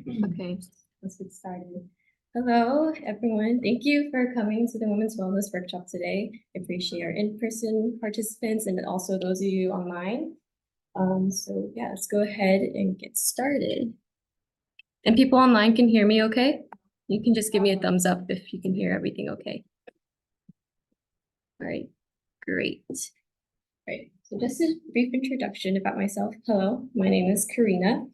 Okay, let's get started. Hello, everyone. Thank you for coming to the Women's Wellness Workshop today. I appreciate our in-person participants and also those of you online. So yeah, let's go ahead and get started. And people online can hear me okay? You can just give me a thumbs up if you can hear everything okay. All right, great. All right, so just a brief introduction about myself. Hello, my name is Karina.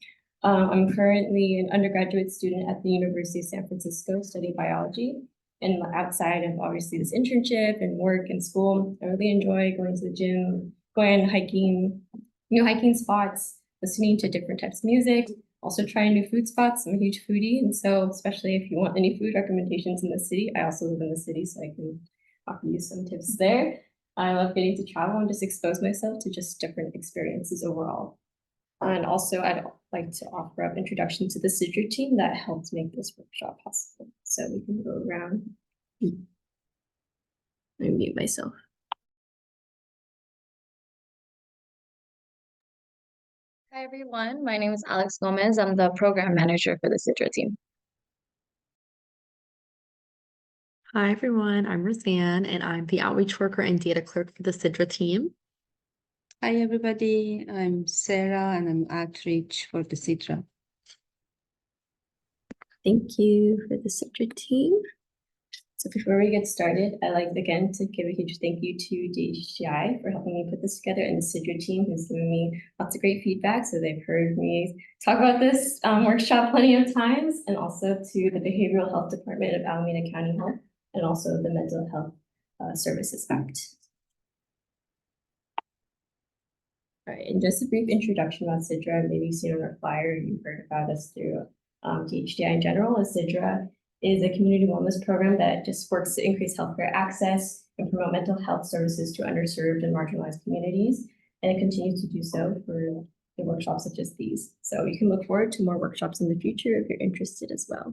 I'm currently an undergraduate student at the University of San Francisco studying biology. And outside of obviously this internship and work and school, I really enjoy going to the gym, going hiking, new hiking spots, listening to different types of music, also trying new food spots. I'm a huge foodie. And so especially if you want any food recommendations in the city, I also live in the city, so I can offer you some tips there. I love getting to travel and just expose myself to just different experiences overall. And also, I'd like to offer up introduction to the Sidra team that helped make this workshop possible. So we can go around. I mute myself. Hi, everyone. My name is Alex Gomez. I'm the program manager for the Sidra team. Hi, everyone. I'm Roseanne, and I'm the outreach worker and data clerk for the Sidra team. Hi, everybody. I'm Sarah, and I'm outreach for the Sidra. Thank you for the Sidra team. So before we get started, I'd like again to give a huge thank you to DHGI for helping me put this together, and the Sidra team who's given me lots of great feedback. So they've heard me talk about this workshop plenty of times, and also to the Behavioral Health Department of Alameda County Health, and also the Mental Health Services Act. All right, and just a brief introduction about Sidra. Maybe you've seen on our flyer, you've heard about us through DHDI in general. Sidra is a community wellness program that just works to increase healthcare access and promote mental health services to underserved and marginalized communities. And it continues to do so for the workshops such as these. So you can look forward to more workshops in the future if you're interested as well.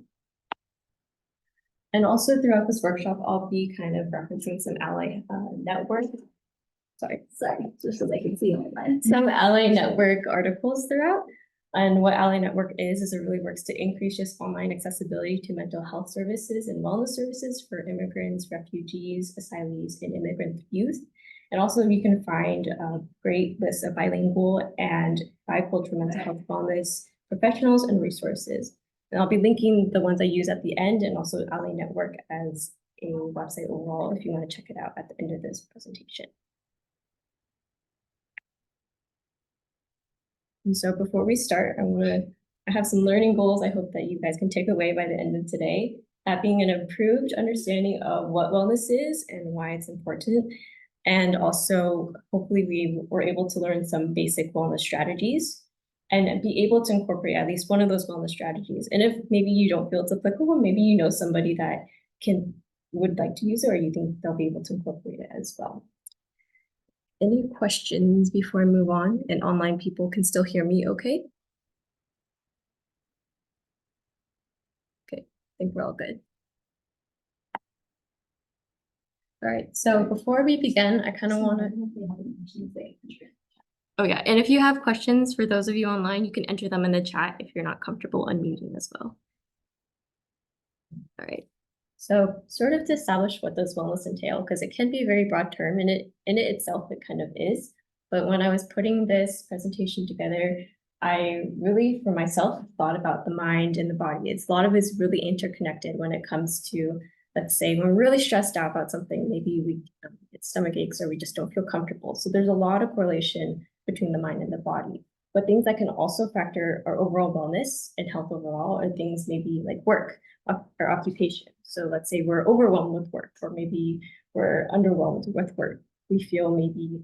And also throughout this workshop, I'll be kind of referencing some Ally Network. Sorry, just so they can see online. Some Ally Network articles throughout. And what Ally Network is it really works to increase just online accessibility to mental health services and wellness services for immigrants, refugees, asylees, and immigrant youth. And also you can find a great list of bilingual and bicultural mental health wellness professionals and resources. And I'll be linking the ones I use at the end, and also Ally Network as a website overall if you want to check it out at the end of this presentation. And so before we start, I have some learning goals I hope that you guys can take away by the end of today. That being an improved understanding of what wellness is and why it's important. And also, hopefully we were able to learn some basic wellness strategies and be able to incorporate at least one of those wellness strategies. And if maybe you don't feel it's applicable, maybe you know somebody that would like to use it, or you think they'll be able to incorporate it as well. Any questions before I move on? And online people can still hear me okay? Okay, I think we're all good. All right, so before we begin, I kind of want to... Oh yeah, and if you have questions for those of you online, you can enter them in the chat if you're not comfortable unmuting as well. All right. So sort of to establish what does wellness entail, because it can be a very broad term, and in it itself, it kind of is. But when I was putting this presentation together, I really, for myself, thought about the mind and the body. A lot of it's really interconnected when it comes to, let's say, when we're really stressed out about something, maybe we get stomach aches or we just don't feel comfortable. So there's a lot of correlation between the mind and the body. But things that can also factor our overall wellness and health overall are things maybe like work or occupation. So let's say we're overwhelmed with work, or maybe we're underwhelmed with work. We feel maybe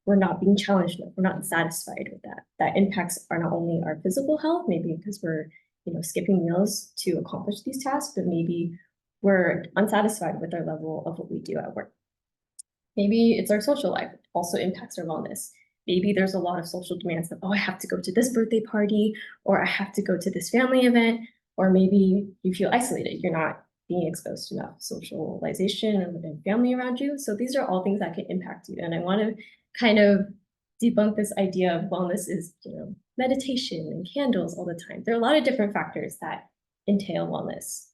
we're not being challenged enough, we're not satisfied with that. That impacts not only our physical health, maybe because we're skipping meals to accomplish these tasks, but maybe we're unsatisfied with our level of what we do at work. Maybe it's our social life, it also impacts our wellness. Maybe there's a lot of social demands that, oh, I have to go to this birthday party, or I have to go to this family event, or maybe you feel isolated. You're not being exposed to enough socialization and family around you. So these are all things that can impact you. And I want to kind of debunk this idea of wellness is, meditation and candles all the time. There are a lot of different factors that entail wellness.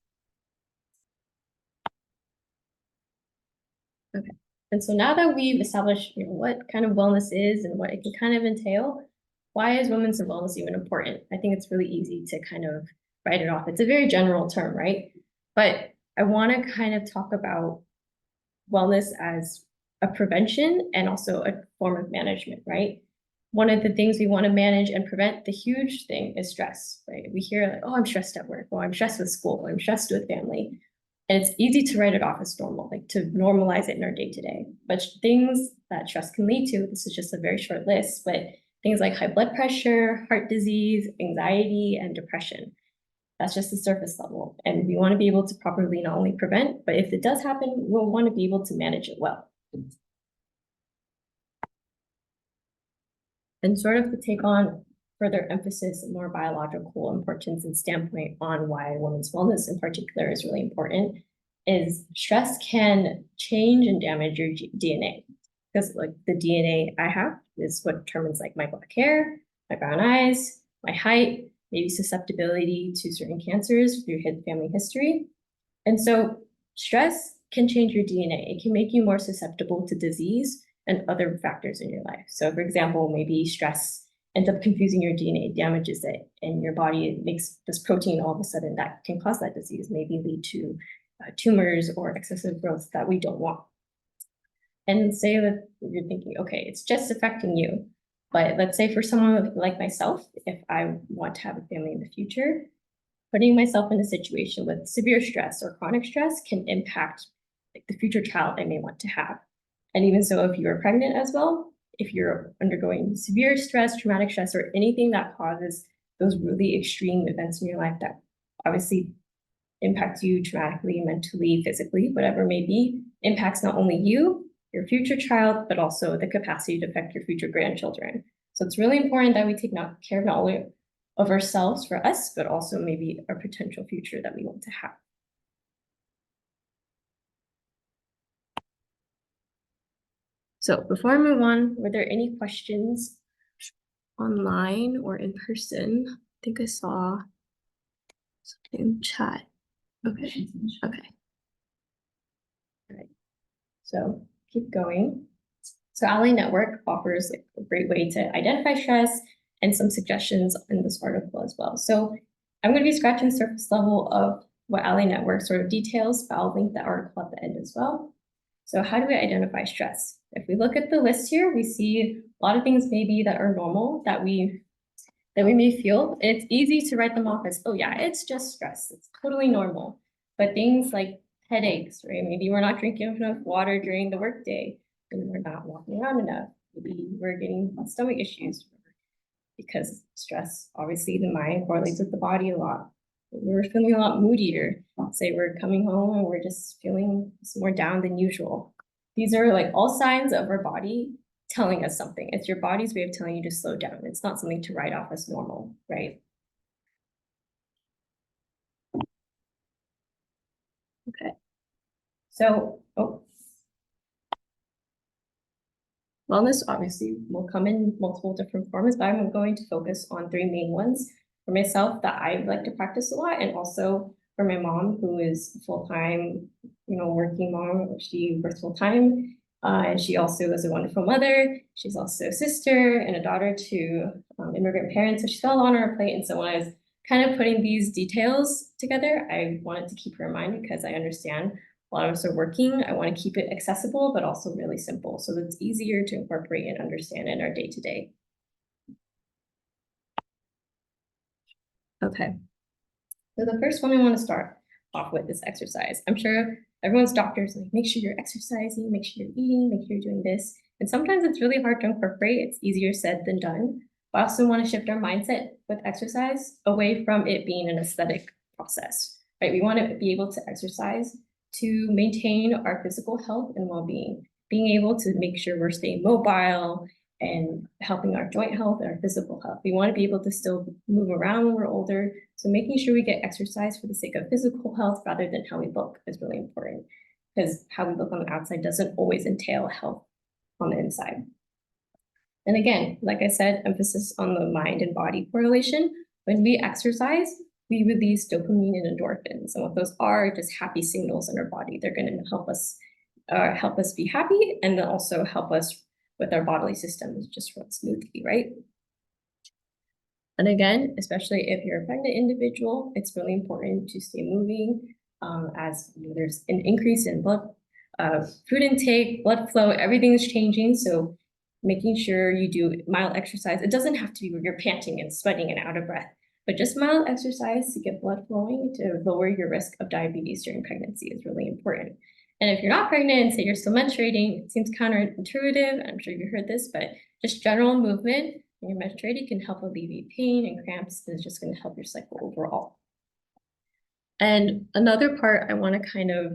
Okay, and so now that we've established, what kind of wellness is and what it can kind of entail, why is women's wellness even important? I think it's really easy to kind of write it off. It's a very general term, right? But I want to kind of talk about wellness as a prevention and also a form of management, right? One of the things we want to manage and prevent, the huge thing is stress, right? We hear like, oh, I'm stressed at work, or I'm stressed with school, or I'm stressed with family. And it's easy to write it off as normal, like to normalize it in our day-to-day. But things that stress can lead to, this is just a very short list, but things like high blood pressure, heart disease, anxiety, and depression. That's just the surface level. And we want to be able to properly not only prevent, but if it does happen, we'll want to be able to manage it well. And sort of to take on further emphasis and more biological importance and standpoint on why women's wellness in particular is really important, is stress can change and damage your DNA. Because like the DNA I have is what determines like my black hair, my brown eyes, my height, maybe susceptibility to certain cancers through family history. And so stress can change your DNA. It can make you more susceptible to disease and other factors in your life. So for example, maybe stress ends up confusing your DNA, damages it, and your body makes this protein all of a sudden that can cause that disease, maybe lead to tumors or excessive growth that we don't want. And say that you're thinking, okay, it's just affecting you. But let's say for someone like myself, if I want to have a family in the future, putting myself in a situation with severe stress or chronic stress can impact like the future child I may want to have. And even so, if you're pregnant as well, if you're undergoing severe stress, traumatic stress, or anything that causes those really extreme events in your life that obviously impact you traumatically, mentally, physically, whatever it may be, impacts not only you, your future child, but also the capacity to affect your future grandchildren. So it's really important that we take care not only of ourselves for us, but also maybe our potential future that we want to have. So before I move on, were there any questions online or in person? I think I saw something in chat. Okay, okay. All right, so keep going. So Ally Network offers a great way to identify stress and some suggestions in this article as well. So I'm going to be scratching the surface level of what Ally Network sort of details, but I'll link the article at the end as well. So how do we identify stress? If we look at the list here, we see a lot of things maybe that are normal that we may feel. And it's easy to write them off as, oh yeah, it's just stress. It's totally normal. But things like headaches, right? Maybe we're not drinking enough water during the workday, and we're not walking around enough. Maybe we're getting stomach issues because stress, obviously the mind correlates with the body a lot. We're feeling a lot moodier. Say we're coming home and we're just feeling more down than usual. These are like all signs of our body telling us something. It's your body's way of telling you to slow down. It's not something to write off as normal, right? Okay. So, wellness obviously will come in multiple different forms, but I'm going to focus on three main ones for myself that I like to practice a lot, and also for my mom, who is full-time, working mom. She works full-time, and she also is a wonderful mother. She's also a sister and a daughter to immigrant parents, so she's got a lot on her plate. And so when I was kind of putting these details together, I wanted to keep her in mind because I understand a lot of us are working. I want to keep it accessible, but also really simple so that it's easier to incorporate and understand in our day-to-day. Okay. So the first one I want to start off with is exercise. I'm sure everyone's doctors like, make sure you're exercising, make sure you're eating, make sure you're doing this. And sometimes it's really hard to incorporate. It's easier said than done. But I also want to shift our mindset with exercise away from it being an aesthetic process, right? We want to be able to exercise to maintain our physical health and well-being, being able to make sure we're staying mobile and helping our joint health and our physical health. We want to be able to still move around when we're older. So making sure we get exercise for the sake of physical health rather than how we look is really important, because how we look on the outside doesn't always entail health on the inside. And again, like I said, emphasis on the mind and body correlation. When we exercise, we release dopamine and endorphins. And what those are just happy signals in our body. They're going to help us be happy, and then also help us with our bodily systems just run smoothly, right? And again, especially if you're a pregnant individual, it's really important to stay moving as there's an increase in food intake, blood flow, everything's changing. So making sure you do mild exercise. It doesn't have to be where you're panting and sweating and out of breath, but just mild exercise to get blood flowing to lower your risk of diabetes during pregnancy is really important. And if you're not pregnant and say you're still menstruating, it seems counterintuitive. I'm sure you heard this, but just general movement when you're menstruating can help alleviate pain and cramps. It's just going to help your cycle overall. And another part I want to kind of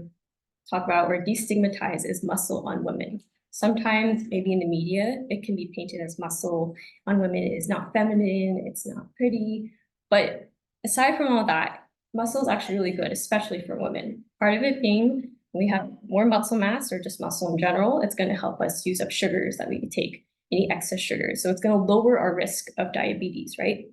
talk about or destigmatize is muscle on women. Sometimes maybe in the media, it can be painted as muscle on women is not feminine, it's not pretty. But aside from all that, muscle is actually really good, especially for women. Part of it being we have more muscle mass or just muscle in general, it's going to help us use up sugars that we can take, any excess sugars. So it's going to lower our risk of diabetes, right?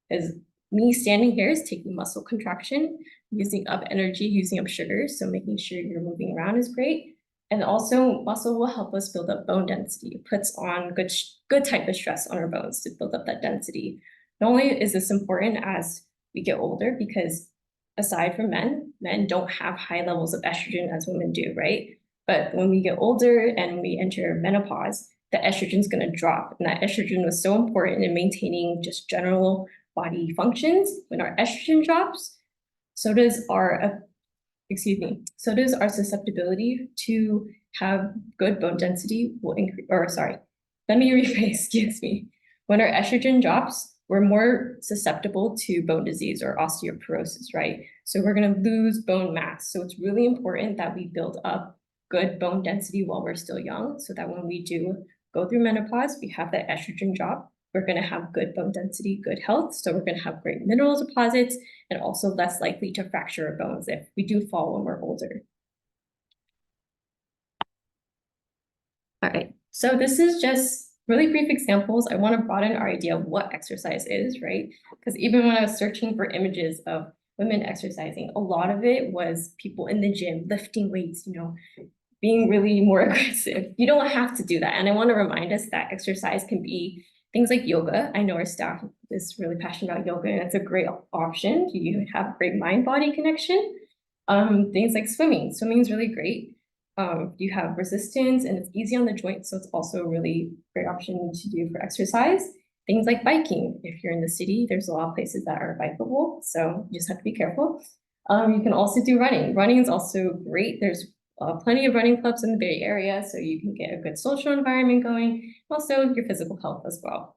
Because me standing here is taking muscle contraction, using up energy, using up sugars. So making sure you're moving around is great. And also muscle will help us build up bone density. It puts on good type of stress on our bones to build up that density. Not only is this important as we get older, because aside from men don't have high levels of estrogen as women do, right? But when we get older and we enter menopause, the estrogen is going to drop. And that estrogen was so important in maintaining just general body functions. When our estrogen drops, so does our susceptibility to have good bone density will increase, or sorry, let me rephrase, excuse me. When our estrogen drops, we're more susceptible to bone disease or osteoporosis, right? So we're gonna lose bone mass. So it's really important that we build up good bone density while we're still young, so that when we do go through menopause, we have that estrogen drop. We're gonna have good bone density, good health. So we're gonna have great mineral deposits and also less likely to fracture our bones if we do fall when we're older. All right, so this is just really brief examples. I want to broaden our idea of what exercise is, right? Because even when I was searching for images of women exercising, a lot of it was people in the gym lifting weights, being really more aggressive. You don't have to do that. And I want to remind us that exercise can be things like yoga. I know our staff is really passionate about yoga, and it's a great option. You have great mind-body connection. Things like swimming. Swimming is really great. You have resistance and it's easy on the joints, so it's also a really great option to do for exercise. Things like biking. If you're in the city, there's a lot of places that are bikeable, so you just have to be careful. You can also do running. Running is also great. There's plenty of running clubs in the Bay Area, so you can get a good social environment going, also your physical health as well.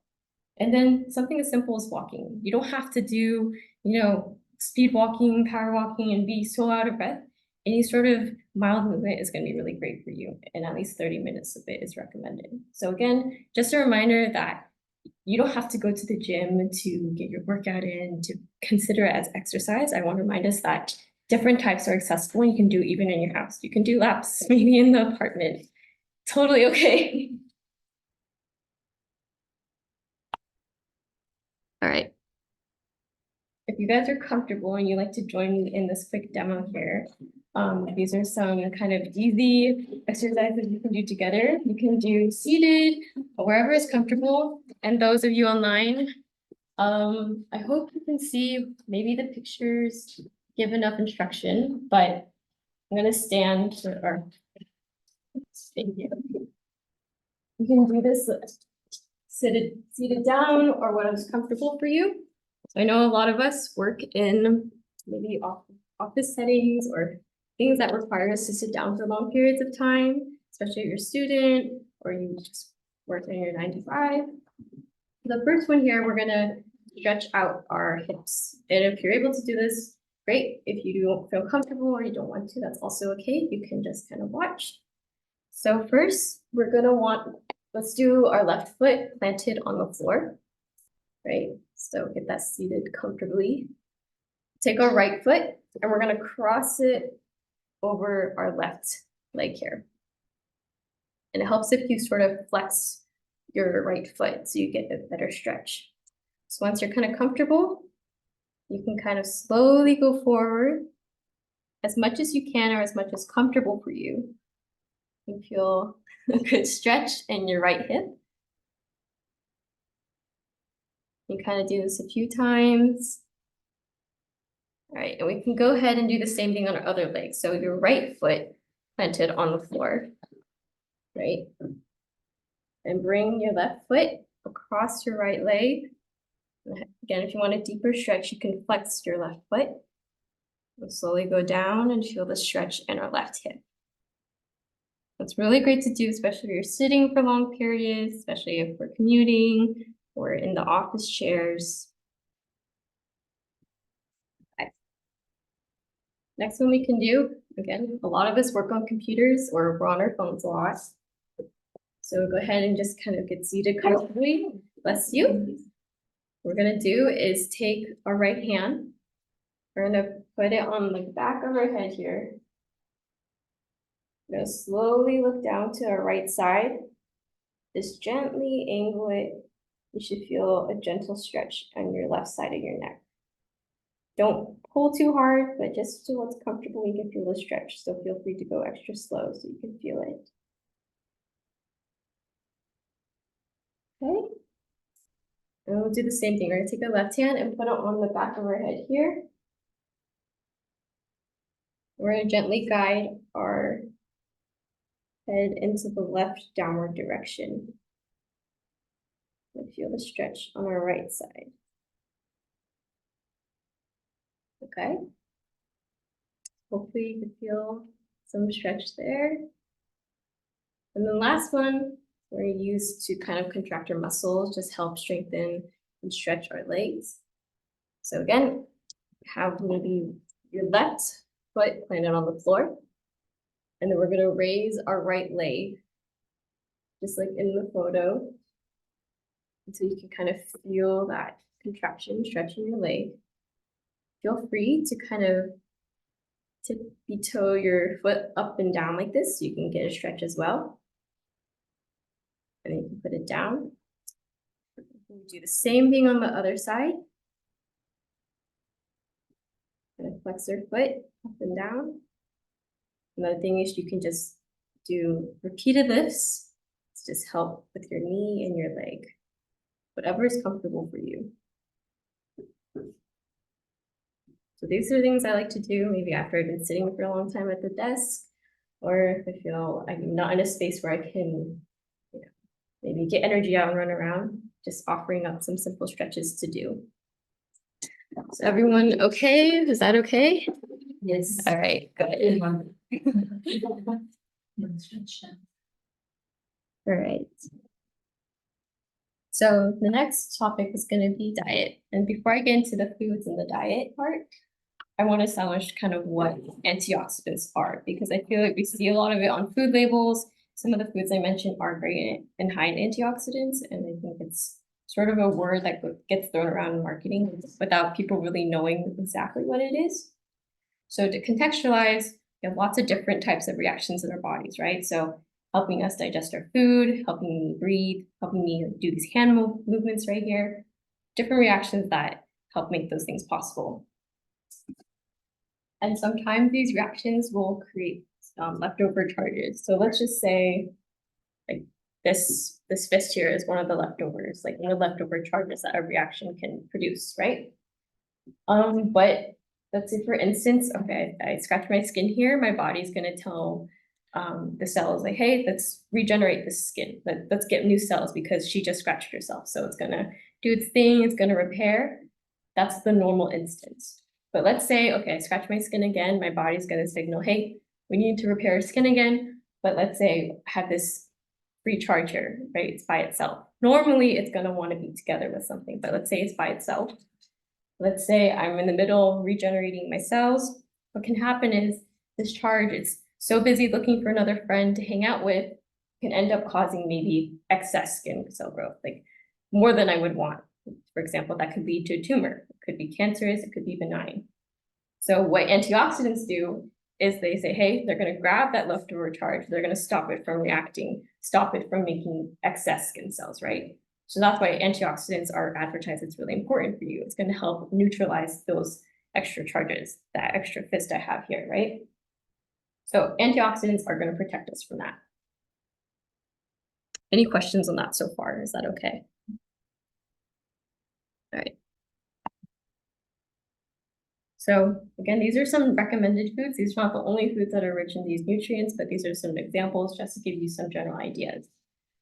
And then something as simple as walking. You don't have to do, speed walking, power walking, and be so out of breath. Any sort of mild movement is going to be really great for you, and at least 30 minutes of it is recommended. So again, just a reminder that you don't have to go to the gym to get your workout in, to consider it as exercise. I want to remind us that different types are accessible and you can do even in your house. You can do laps maybe in the apartment. Totally okay. All right. If you guys are comfortable and you'd like to join me in this quick demo here, these are some kind of easy exercises you can do together. You can do seated or wherever is comfortable. And those of you online, I hope you can see maybe the pictures give enough instruction, but I'm gonna stand or thank you. You can do this seated down or whatever's comfortable for you. So I know a lot of us work in maybe office settings or things that require us to sit down for long periods of time, especially if you're a student or you just work in your 9 to 5. The first one here, we're gonna stretch out our hips. And if you're able to do this, great. If you don't feel comfortable or you don't want to, that's also okay. You can just kind of watch. So first, let's do our left foot planted on the floor, right? So get that seated comfortably. Take our right foot and we're gonna cross it over our left leg here. And it helps if you sort of flex your right foot so you get a better stretch. So once you're kind of comfortable, you can kind of slowly go forward as much as you can or as much as comfortable for you. You feel a good stretch in your right hip. You kind of do this a few times. All right, and we can go ahead and do the same thing on our other leg. So your right foot planted on the floor, right? And bring your left foot across your right leg. Again, if you want a deeper stretch, you can flex your left foot. We'll slowly go down and feel the stretch in our left hip. That's really great to do, especially if you're sitting for long periods, especially if we're commuting or in the office chairs. Okay. Next one we can do, again, a lot of us work on computers or we're on our phones a lot. So go ahead and just kind of get seated comfortably. Bless you. What we're gonna do is take our right hand. We're gonna put it on the back of our head here. We're gonna slowly look down to our right side. Just gently angle it. You should feel a gentle stretch on your left side of your neck. Don't pull too hard, but just till it's comfortable, you can feel the stretch. So feel free to go extra slow so you can feel it. Okay. And we'll do the same thing. We're gonna take our left hand and put it on the back of our head here. We're gonna gently guide our head into the left downward direction. And feel the stretch on our right side. Okay. Hopefully you can feel some stretch there. And the last one we're gonna use to kind of contract our muscles, just help strengthen and stretch our legs. So again, have maybe your left foot planted on the floor. And then we're gonna raise our right leg, just like in the photo. Until you can kind of feel that contraction, stretching your leg. Feel free to kind of tippy-toe your foot up and down like this, so you can get a stretch as well. And then you can put it down. We do the same thing on the other side. Kind of flex your foot up and down. Another thing is you can just do repeated lifts to just help with your knee and your leg. Whatever is comfortable for you. So these are things I like to do maybe after I've been sitting for a long time at the desk, or if I feel I'm not in a space where I can, maybe get energy out and run around, just offering up some simple stretches to do. So everyone okay? Is that okay? Yes. All right, good. All right. So the next topic is going to be diet. And before I get into the foods and the diet part, I want to establish kind of what antioxidants are, because I feel like we see a lot of it on food labels. Some of the foods I mentioned are great and high in antioxidants, and I think it's sort of a word that gets thrown around in marketing without people really knowing exactly what it is. So to contextualize, we have lots of different types of reactions in our bodies, right? So helping us digest our food, helping me breathe, helping me do these hand movements right here, different reactions that help make those things possible. And sometimes these reactions will create leftover charges. So let's just say like this fist here is one of the leftovers, like one of the leftover charges that a reaction can produce, right? But let's say for instance, okay, I scratch my skin here, my body's gonna tell the cells like, hey, let's regenerate this skin. Let's get new cells because she just scratched herself. So it's gonna do its thing, it's gonna repair. That's the normal instance. But let's say, okay, I scratch my skin again, my body's gonna signal, hey, we need to repair our skin again. But let's say I have this free charge here, right? It's by itself. Normally it's gonna wanna be together with something, but let's say it's by itself. Let's say I'm in the middle regenerating my cells. What can happen is this charge is so busy looking for another friend to hang out with, can end up causing maybe excess skin cell growth, like more than I would want. For example, that could lead to a tumor. It could be cancerous, it could be benign. So what antioxidants do is they say, hey, they're gonna grab that leftover charge, they're gonna stop it from reacting, stop it from making excess skin cells, right? So that's why antioxidants are advertised. It's really important for you. It's gonna help neutralize those extra charges, that extra fist I have here, right? So antioxidants are gonna protect us from that. Any questions on that so far? Is that okay? All right. So again, these are some recommended foods. These are not the only foods that are rich in these nutrients, but these are some examples just to give you some general ideas.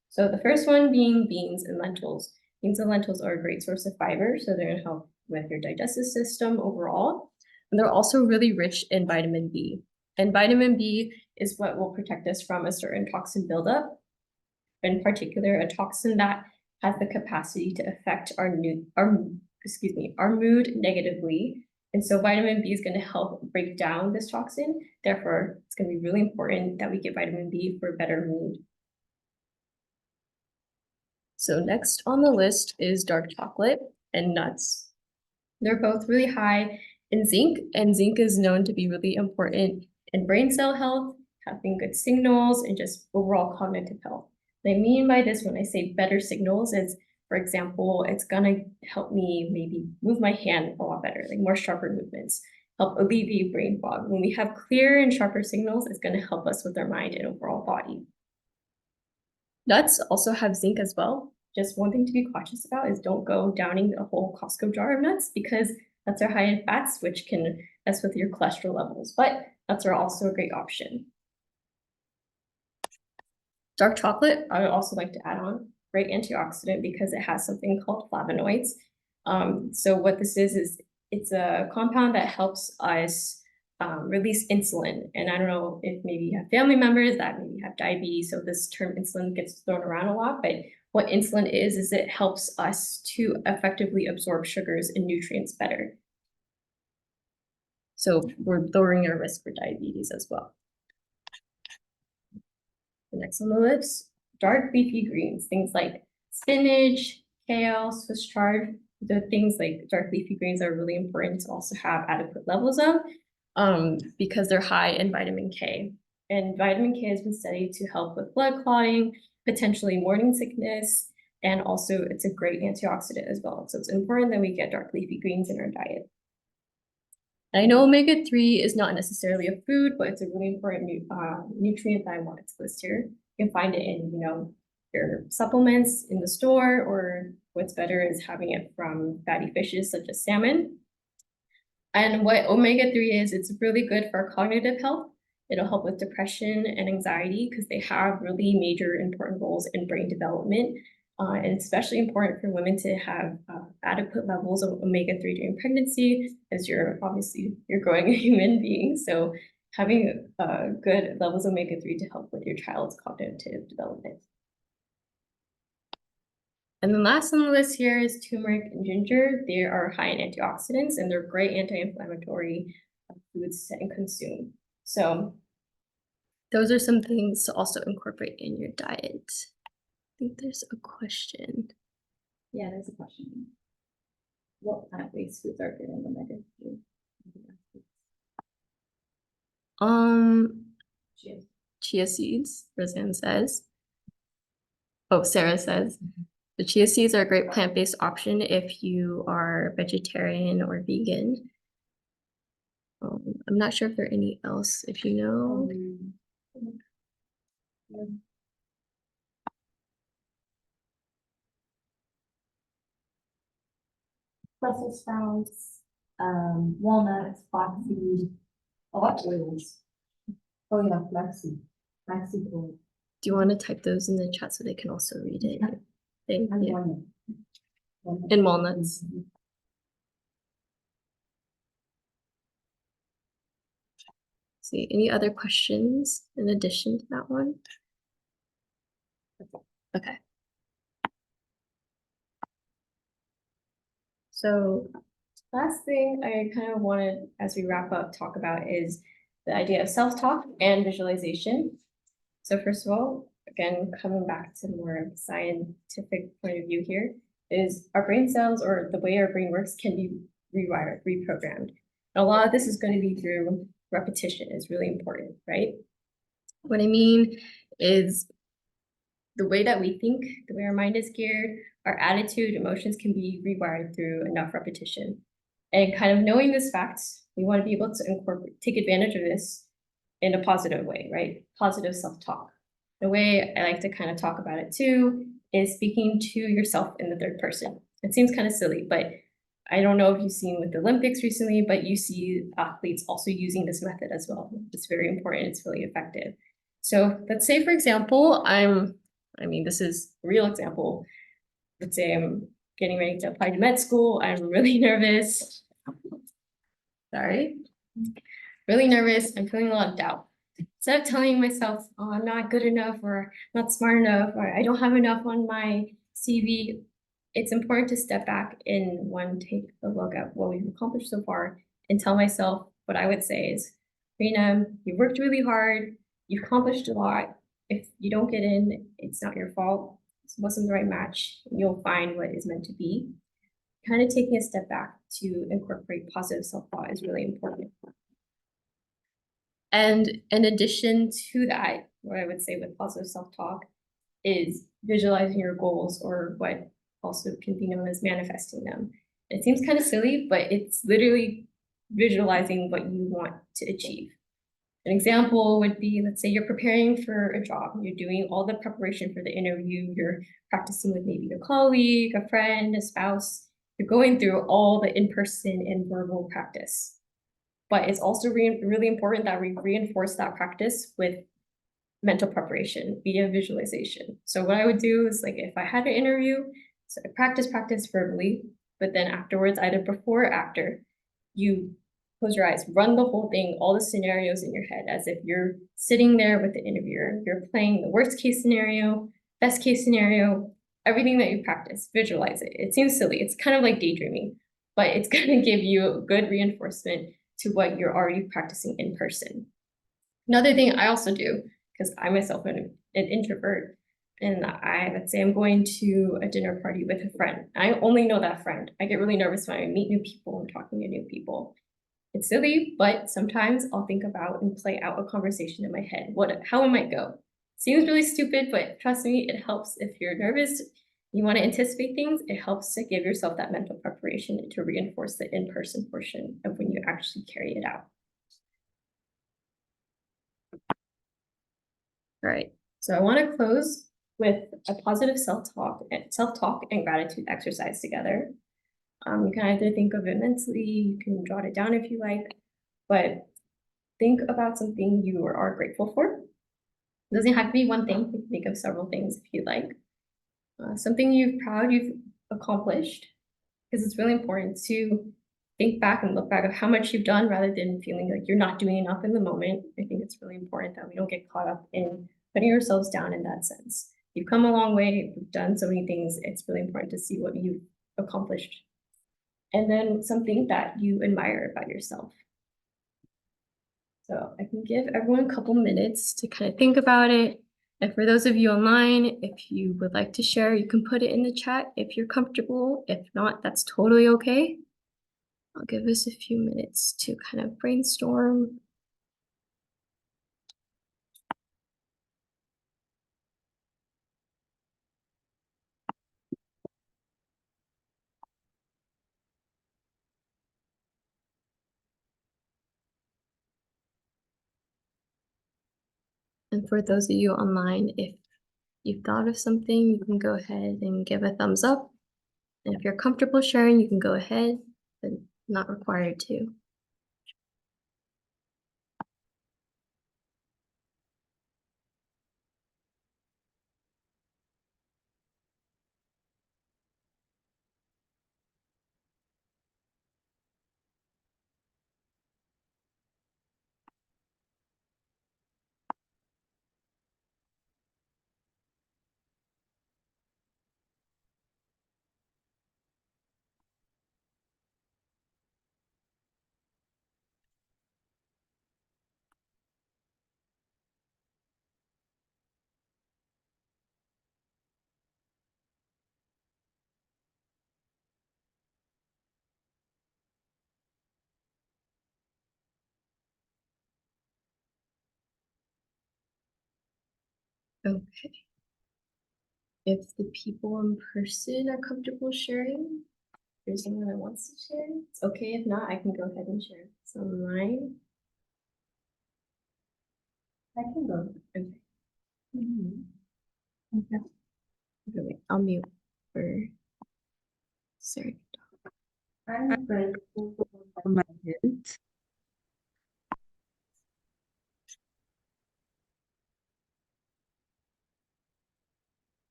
So the first one being beans and lentils. Beans and lentils are a great source of fiber, so they're gonna help with your digestive system overall. And they're also really rich in vitamin B. And vitamin B is what will protect us from a certain toxin buildup. In particular, a toxin that has the capacity to affect our mood negatively. And so vitamin B is going to help break down this toxin. Therefore, it's going to be really important that we get vitamin B for a better mood. So next on the list is dark chocolate and nuts. They're both really high in zinc, and zinc is known to be really important in brain cell health, having good signals, and just overall cognitive health. What I mean by this when I say better signals is, for example, it's gonna help me maybe move my hand a lot better, like more sharper movements, help alleviate brain fog. When we have clearer and sharper signals, it's gonna help us with our mind and overall body. Nuts also have zinc as well. Just one thing to be cautious about is don't go downing a whole Costco jar of nuts because nuts are high in fats, which can mess with your cholesterol levels, but nuts are also a great option. Dark chocolate, I would also like to add on, great antioxidant because it has something called flavonoids. So what this is it's a compound that helps us release insulin. And I don't know if maybe you have family members that maybe have diabetes, so this term insulin gets thrown around a lot, but what insulin is it helps us to effectively absorb sugars and nutrients better. So we're lowering our risk for diabetes as well. The next on the list, dark leafy greens, things like spinach, kale, Swiss chard. The things like dark leafy greens are really important to also have adequate levels of because they're high in vitamin K. And vitamin K has been studied to help with blood clotting, potentially morning sickness, and also it's a great antioxidant as well. So it's important that we get dark leafy greens in our diet. I know omega-3 is not necessarily a food, but it's a really important nutrient that I wanted to list here. You can find it in, your supplements in the store, or what's better is having it from fatty fishes such as salmon. And what omega-3 is, it's really good for cognitive health. It'll help with depression and anxiety because they have really major important roles in brain development. And especially important for women to have adequate levels of omega-3 during pregnancy, as you're growing a human being. So having good levels of omega-3 to help with your child's cognitive development. And then last on the list here is turmeric and ginger. They are high in antioxidants and they're great anti-inflammatory foods to consume. So those are some things to also incorporate in your diet. I think there's a question. Yeah, there's a question. What plant-based foods are good in omega-3? Chia seeds, Roseanne says. Oh, Sarah says. The chia seeds are a great plant-based option if you are vegetarian or vegan. I'm not sure if there are any else, if you know. Brussels sprouts, walnuts, flaxseed, a lot of oils. Oh yeah, flaxseed oil. Do you want to type those in the chat so they can also read it? Thank And you. walnut. And walnuts. See, any other questions in addition to that one? Okay. So last thing I kind of wanted, as we wrap up, talk about is the idea of self-talk and visualization. So first of all, again, coming back to more of a scientific point of view here, is our brain cells or the way our brain works can be rewired, reprogrammed. And a lot of this is going to be through repetition is really important, right? What I mean is the way that we think, the way our mind is geared, our attitude, emotions can be rewired through enough repetition. And kind of knowing this fact, we want to be able to incorporate, take advantage of this in a positive way, right? Positive self-talk. The way I like to kind of talk about it too is speaking to yourself in the third person. It seems kind of silly, but I don't know if you've seen with the Olympics recently, but you see athletes also using this method as well. It's very important. It's really effective. So let's say, for example, this is a real example. Let's say I'm getting ready to apply to med school. I'm really nervous. Sorry. Really nervous. I'm feeling a lot of doubt. Instead of telling myself, oh, I'm not good enough or not smart enough or I don't have enough on my CV, it's important to step back and take a look at what we've accomplished so far and tell myself what I would say is, Rena, you worked really hard. You've accomplished a lot. If you don't get in, it's not your fault. This wasn't the right match. You'll find what is meant to be. Kind of taking a step back to incorporate positive self-thought is really important. And in addition to that, what I would say with positive self-talk is visualizing your goals, or what also can be known as manifesting them. It seems kind of silly, but it's literally visualizing what you want to achieve. An example would be, let's say you're preparing for a job, you're doing all the preparation for the interview, you're practicing with maybe a colleague, a friend, a spouse, you're going through all the in-person and verbal practice. But it's also really important that we reinforce that practice with mental preparation via visualization. So what I would do is, like, if I had an interview, so I practice verbally, but then afterwards, either before or after, you close your eyes, run the whole thing, all the scenarios in your head, as if you're sitting there with the interviewer. You're playing the worst case scenario, best case scenario, everything that you practice, visualize it. It seems silly. It's kind of like daydreaming, but it's going to give you good reinforcement to what you're already practicing in person. Another thing I also do, because I myself am an introvert, and let's say I'm going to a dinner party with a friend. I only know that friend. I get really nervous when I meet new people and talking to new people. It's silly, but sometimes I'll think about and play out a conversation in my head. How it might go. Seems really stupid, but trust me, it helps. If you're nervous, you want to anticipate things, it helps to give yourself that mental preparation to reinforce the in-person portion of when you actually carry it out. All right, so I want to close with a positive self-talk and gratitude exercise together. You can either think of it mentally, you can jot it down if you like, but think about something you are grateful for. It doesn't have to be one thing. You can think of several things if you'd like. Something you've accomplished, because it's really important to think back and look back of how much you've done rather than feeling like you're not doing enough in the moment. I think it's really important that we don't get caught up in putting ourselves down in that sense. You've come a long way, you've done so many things. It's really important to see what you've accomplished. And then something that you admire about yourself. So I can give everyone a couple minutes to kind of think about it. And for those of you online, if you would like to share, you can put it in the chat if you're comfortable. If not, that's totally okay. I'll give us a few minutes to kind of brainstorm. And for those of you online, if you've thought of something, you can go ahead and give a thumbs up. And if you're comfortable sharing, you can go ahead, but not required to. Okay. If the people in person are comfortable sharing, if there's someone that wants to share, it's okay. If not, I can go ahead and share. So online. I can go. Okay. Okay. Okay, wait, I'll mute for Sarah. I'm grateful For my health.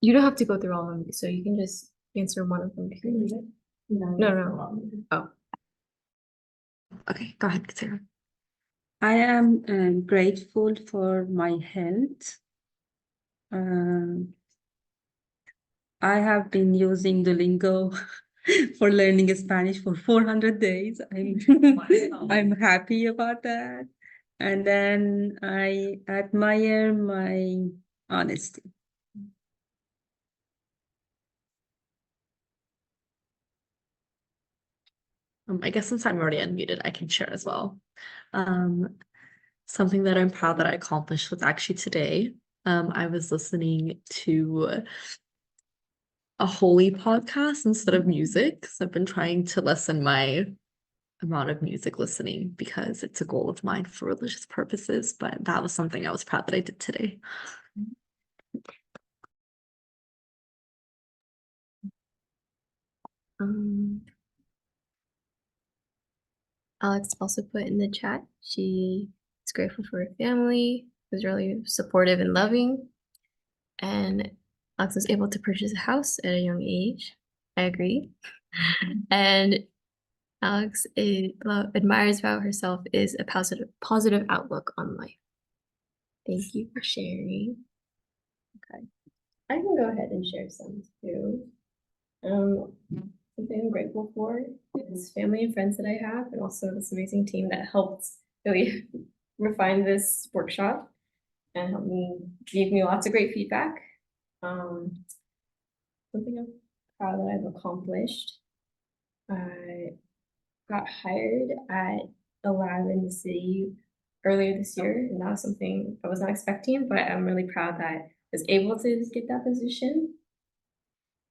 You don't have to go through all of them, so you can just answer one of them if you need it. No, no. Oh, Okay, go ahead, Sarah. I am grateful for my health. I have been using Duolingo for learning Spanish for 400 days. I'm happy about that. And then I admire my honesty. I guess since I'm already unmuted, I can share as well. Something that I'm proud that I accomplished was actually today. I was listening to a holy podcast instead of music. So I've been trying to lessen my amount of music listening because it's a goal of mine for religious purposes. But that was something I was proud that I did today. Alex also put in the chat, she is grateful for her family, was really supportive and loving. And Alex was able to purchase a house at a young age. I agree. And Alex admires about herself is a positive outlook on life. Thank you for sharing. Okay. I can go ahead and share some too. Something I'm grateful for is family and friends that I have, and also this amazing team that helped really refine this workshop and gave me lots of great feedback. Something I'm proud that I've accomplished. I got hired at a lab in the city earlier this year, and that was something I was not expecting, but I'm really proud that I was able to get that position.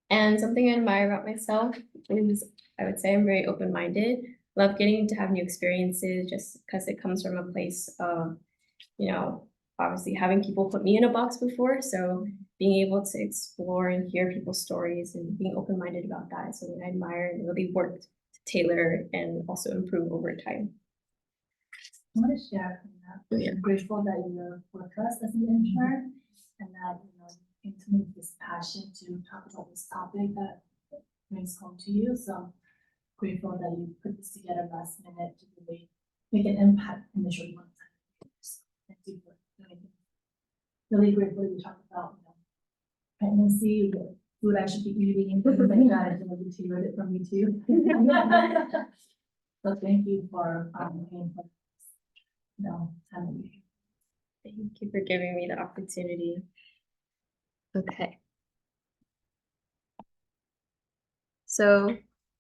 And something I admire about myself is I would say I'm very open-minded. Love getting to have new experiences just because it comes from a place of, obviously having people put me in a box before. So being able to explore and hear people's stories and being open-minded about that is something I admire and really work to tailor and also improve over time. I'm gonna share from that. Yeah. I'm grateful that you're with us as an intern and that, you came to me with this passion to talk about this topic that brings home to you. So I'm grateful that you put this together last minute to really make an impact in the short amount of time. So thank you for doing it. Really grateful you talked about, pregnancy, the food I should be eating and things like that. I know you tailored it from me too. So thank you for paying for time of year. Thank you for giving me the opportunity. Okay. So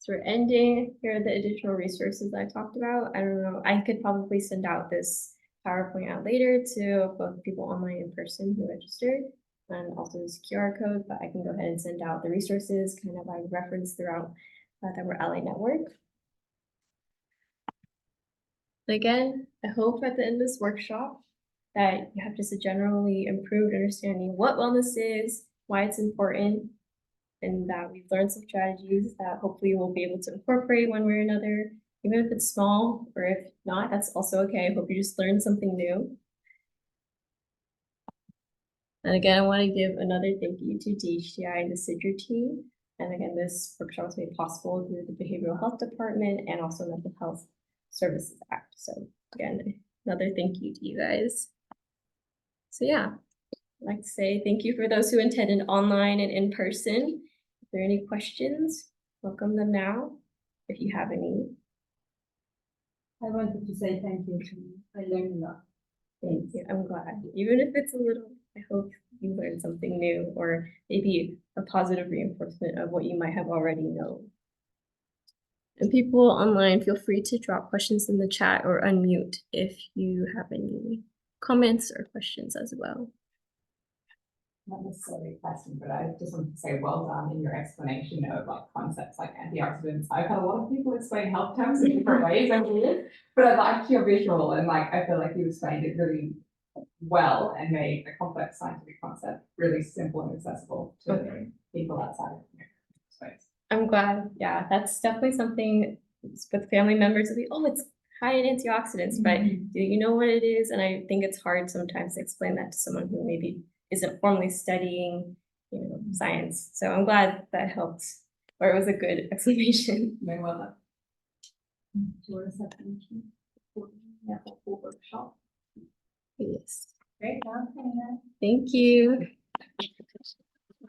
we're ending. Here are the additional resources I talked about. I don't know, I could probably send out this PowerPoint out later to both people online and in person who registered, and also this QR code, but I can go ahead and send out the resources kind of I reference throughout that we're Ally Network. Again, I hope at the end of this workshop that you have just a generally improved understanding what wellness is, why it's important, and that we've learned some strategies that hopefully we'll be able to incorporate one way or another, even if it's small, or if not, that's also okay. I hope you just learned something new. And again, I want to give another thank you to DHTI and the Sidra team. And again, this workshop was made possible through the Behavioral Health Department and also Mental Health Services Act. So again, another thank you to you guys. So yeah, I'd like to say thank you for those who attended online and in person. If there are any questions, welcome them now, if you have any. I wanted to say thank you to you. I learned a lot. Thank you. I'm glad. Even if it's a little, I hope you learned something new or maybe a positive reinforcement of what you might have already known. And people online, feel free to drop questions in the chat or unmute if you have any comments or questions as well. not necessarily a question, but I just wanted to say well done in your explanation of like concepts like antioxidants. I've had a lot of people explain health terms in different ways over the years, but I liked your visual and like I feel like you explained it really well and made a complex scientific concept really simple and accessible to people outside of the space. I'm glad. Yeah, that's definitely something with family members. Oh, it's high in antioxidants, but do you know what it is? And I think it's hard sometimes to explain that to someone who maybe isn't formally studying, science. So I'm glad that helped, or it was a good explanation. Very well done. Do you want to set the meeting? Yeah, the full workshop. Yes. Great, now, Thank you.